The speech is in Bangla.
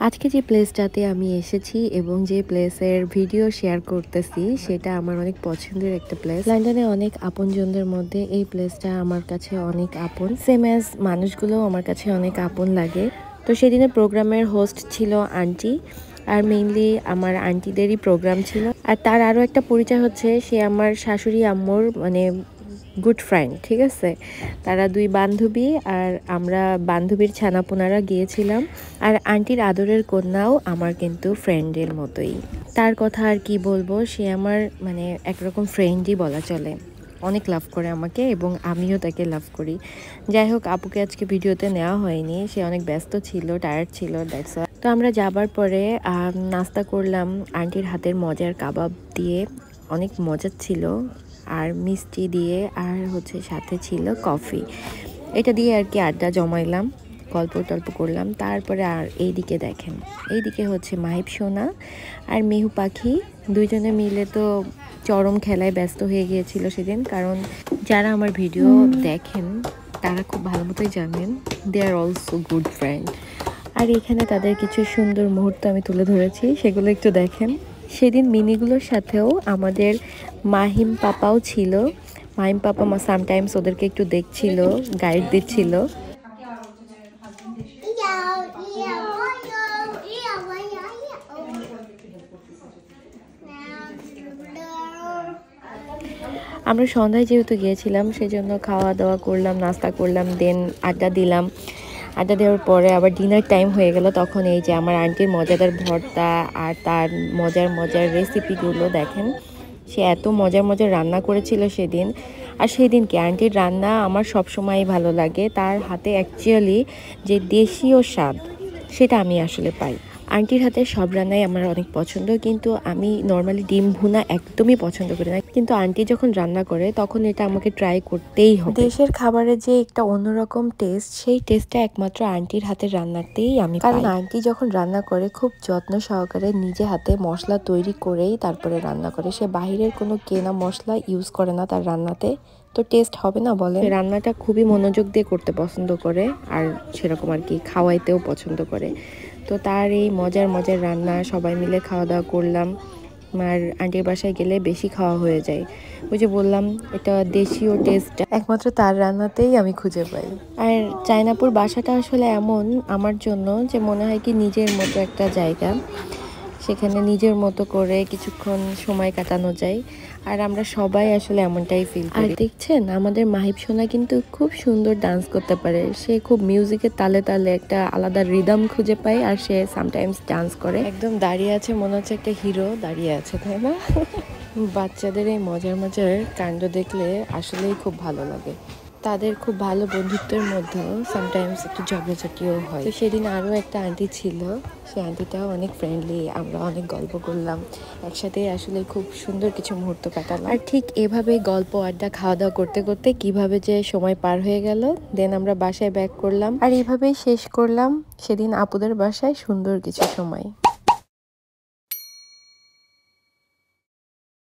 আজকে যে প্লেসটাতে আমি এসেছি এবং যে প্লেসের ভিডিও শেয়ার করতেছি সেটা আমার অনেক পছন্দের একটা প্লেস। লন্ডনে অনেক আপনজনদের মধ্যে এই প্লেসটা আমার কাছে অনেক আপন, সেম অ্যাজ মানুষগুলো আমার কাছে অনেক আপন লাগে। তো সেদিনের প্রোগ্রামের হোস্ট ছিল আন্টি, আর মেইনলি আমার আন্টিদেরই প্রোগ্রাম ছিল। আর তার আরও একটা পরিচয় হচ্ছে, সে আমার শাশুড়ি আম্মুর মানে গুড ফ্রেন্ড, ঠিক আছে। তারা দুই বান্ধবী, আর আমরা বান্ধবীর ছানাপোনারা গিয়েছিলাম। আর আন্টির আদরের কন্যাও আমার কিন্তু ফ্রেন্ডের মতোই। তার কথা আর কি বলবো, সে আমার মানে একরকম ফ্রেন্ডই বলা চলে। অনেক লাভ করে আমাকে এবং আমিও তাকে লাভ করি। যাই হোক, আপুকে আজকে ভিডিওতে নেওয়া হয়নি, সে অনেক ব্যস্ত ছিল, টায়ার্ড ছিল, দ্যাটস ওয়াই। তো আমরা যাবার পরে নাস্তা করলাম আন্টির হাতের মজার কাবাব দিয়ে, অনেক মজার ছিল, আর মিষ্টি দিয়ে, আর হচ্ছে সাথে ছিল কফি। এটা দিয়ে আর কি আড্ডা জমাইলাম, গল্প টল্প করলাম। তারপরে আর এইদিকে দেখেন, এইদিকে হচ্ছে মাহিব সোনা আর মেহু পাখি, দুইজনে মিলে তো চরম খেলায় ব্যস্ত হয়ে গিয়েছিল সেদিন। কারণ যারা আমার ভিডিও দেখেন তারা খুব ভালো মতোই জানেন, দে আর অলসো গুড ফ্রেন্ড। আর এখানে তাদের কিছু সুন্দর মুহূর্ত আমি তুলে ধরেছি, সেগুলো একটু দেখেন। সেদিন মিনিগুলোর সাথেও আমাদের মাহিম পাপাও ছিল। মাহিম পাপা সামটাইমস ওদেরকে একটু দেখছিল, গাইড দিচ্ছিল। আমরা সন্ধ্যায় যেহেতু গিয়েছিলাম সেজন্য খাওয়া দাওয়া করলাম, নাস্তা করলাম, দেন আড্ডা দিলাম। আড্ডা দেওয়ার পরে আবার ডিনার টাইম হয়ে গেল। তখন এই যে আমার আন্টির মজাদার ভর্তা আর তার মজার মজার রেসিপিগুলো দেখেন। সে এত মজার মজার রান্না করেছিল সেদিন। আর সেদিনকে আন্টির রান্না আমার সবসময়ই ভালো লাগে। তার হাতে অ্যাকচুয়ালি যে দেশীয় স্বাদ সেটা আমি আসলে পাই। আন্টির হাতে সব রান্নাই আমার অনেক পছন্দ, কিন্তু আমি নর্মালি ডিম ভুনা একদমই পছন্দ করি না। কিন্তু আন্টি যখন রান্না করে তখন এটা আমাকে ট্রাই করতেই হবে। দেশের খাবারের যে একটা অন্যরকম টেস্ট, সেই টেস্টটা একমাত্র আন্টির হাতের রান্নাতেই আমি পাই। কারণ আন্টি যখন রান্না করে খুব যত্ন সহকারে নিজে হাতে মশলা তৈরি করেই তারপরে রান্না করে। সে বাহিরের কোনো কেনা মশলা ইউজ করে না তার রান্নাতে, তো টেস্ট হবে না বলে। রান্নাটা খুবই মনোযোগ দিয়ে করতে পছন্দ করে, আর সেরকম আর কি খাওয়াইতেও পছন্দ করে। তো তার এই মজার মজার রান্না সবাই মিলে খাওয়া দাওয়া করলাম। আর আন্টির বাসায় গেলে বেশি খাওয়া হয়ে যায়। ওই যে বললাম, এটা দেশীয় টেস্ট একমাত্র তার রান্নাতেই আমি খুঁজে পাই। আর চায়নাপুর বাসাটা আসলে এমন আমার জন্য যে মনে হয় কি নিজের মতো একটা জায়গা, সেখানে নিজের মতো করে কিছুক্ষণ সময় কাটানো যায়। আর আমরা সবাই আসলে এমনটাই ফিল করি। আর দেখছেন আমাদের মাহিব সোনা কিন্তু খুব সুন্দর ডান্স করতে পারে। সে খুব মিউজিকের তালে তালে একটা আলাদা রিদম খুঁজে পায়, আর সে সামটাইমস ডান্স করে। একদম দাঁড়িয়ে আছে, মনে হচ্ছে একটা হিরো দাঁড়িয়ে আছে, তাই না? বাচ্চাদের এই মজার মজার কাণ্ড দেখলে আসলেই খুব ভালো লাগে। তাদের খুব ভালো বন্ধুত্বের মধ্যেও সামটাইমস একটু ঝগড়াঝাটিও হয়। তো সেদিন আরও একটা আন্টি ছিল, সেই আন্টিটাও অনেক ফ্রেন্ডলি, আমরা অনেক গল্প করলাম একসাথে, আসলে খুব সুন্দর কিছু মুহূর্ত কাটালাম। আর ঠিক এভাবেই গল্প আড্ডা খাওয়া দাওয়া করতে করতে কিভাবে যে সময় পার হয়ে গেল। দেন আমরা বাসায় ব্যাক করলাম, আর এইভাবেই শেষ করলাম সেদিন আপুদের বাসায় সুন্দর কিছু সময়।